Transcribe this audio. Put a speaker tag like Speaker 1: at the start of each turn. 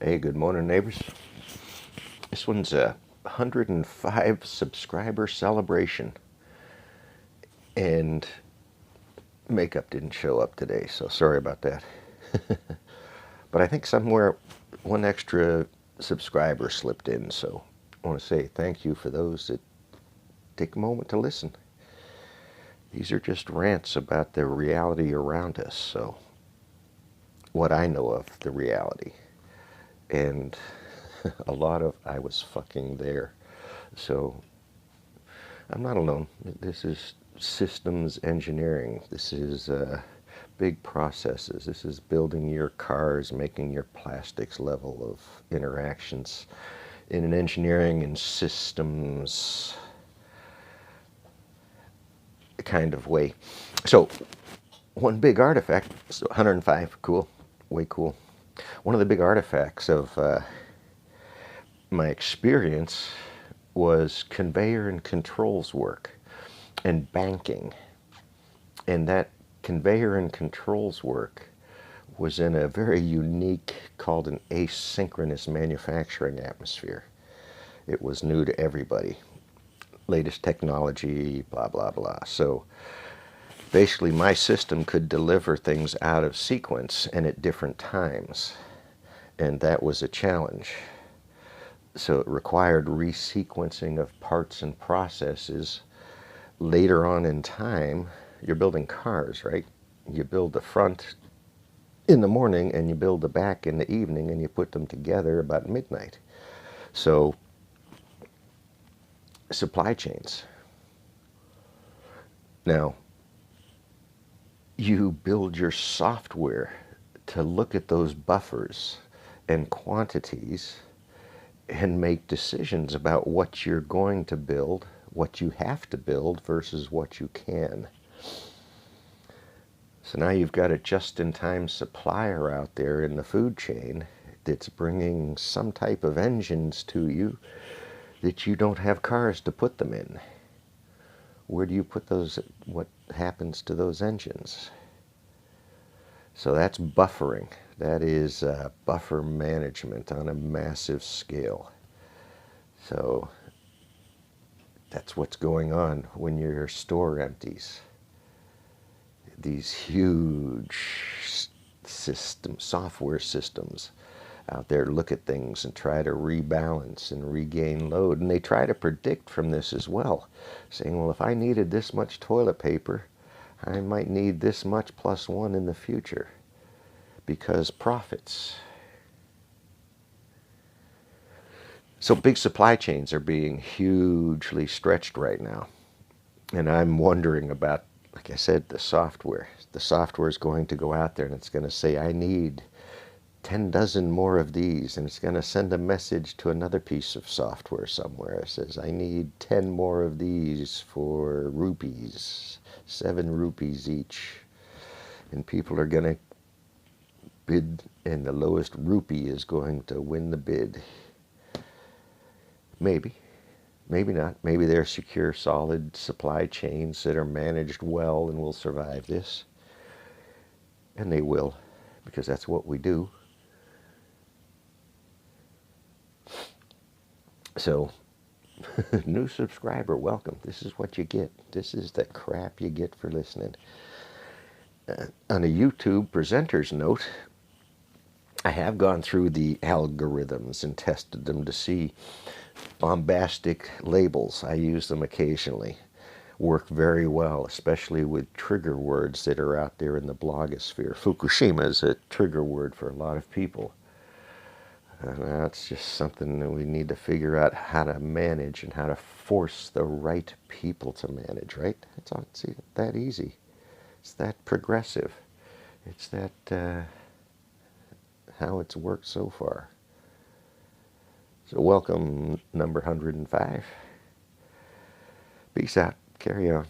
Speaker 1: Hey, good morning, neighbors. This one's a 105 subscriber celebration, and makeup didn't show up today, so sorry about that. But I think somewhere one extra subscriber slipped in, so I want to say thank you for those that take a moment to listen. These are just rants about the reality around us, so what I know of the reality. And a lot of I was fucking there. So I'm not alone. This is systems engineering. This is big processes. This is building your cars, making your plastics level of interactions in an engineering and systems kind of way. So one big artifact, so 105, cool, way cool. One of the big artifacts of my experience was conveyor and controls work and banking. And that conveyor and controls work was in a very unique, called an asynchronous manufacturing atmosphere. It was new to everybody. Latest technology, blah, blah, blah. So basically my system could deliver things out of sequence and at different times. And that was a challenge. So it required resequencing of parts and processes later on in time. You're building cars, right? You build the front in the morning and you build the back in the evening and you put them together about midnight. So supply chains. Now, you build your software to look at those buffers and quantities and make decisions about what you're going to build, what you have to build versus what you can. So now you've got a just-in-time supplier out there in the food chain that's bringing some type of engines to you that you don't have cars to put them in. Where do you put those? What happens to those engines? So that's buffering. That is buffer management on a massive scale. So that's what's going on when your store empties. These huge software systems out there look at things and try to rebalance and regain load. And they try to predict from this as well, saying, well, if I needed this much toilet paper, I might need this much plus one in the future because profits. So big supply chains are being hugely stretched right now. And I'm wondering about, like I said, the software. The software is going to go out there and it's going to say, I need 10 dozen more of these, and it's going to send a message to another piece of software somewhere. It says, I need 10 more of these for rupees, 7 rupees each. And people are going to bid, and the lowest rupee is going to win the bid. Maybe. Maybe not. Maybe they're secure, solid supply chains that are managed well and will survive this. And they will, because that's what we do. So, new subscriber, welcome. This is what you get. This is the crap you get for listening. On a YouTube presenter's note, I have gone through the algorithms and tested them to see bombastic labels. I use them occasionally. Work very well, especially with trigger words that are out there in the blogosphere. Fukushima is a trigger word for a lot of people. That's just something that we need to figure out how to manage and how to force the right people to manage, right? It's that easy. It's that progressive. It's that how it's worked so far. So welcome, number 105. Peace out. Carry on.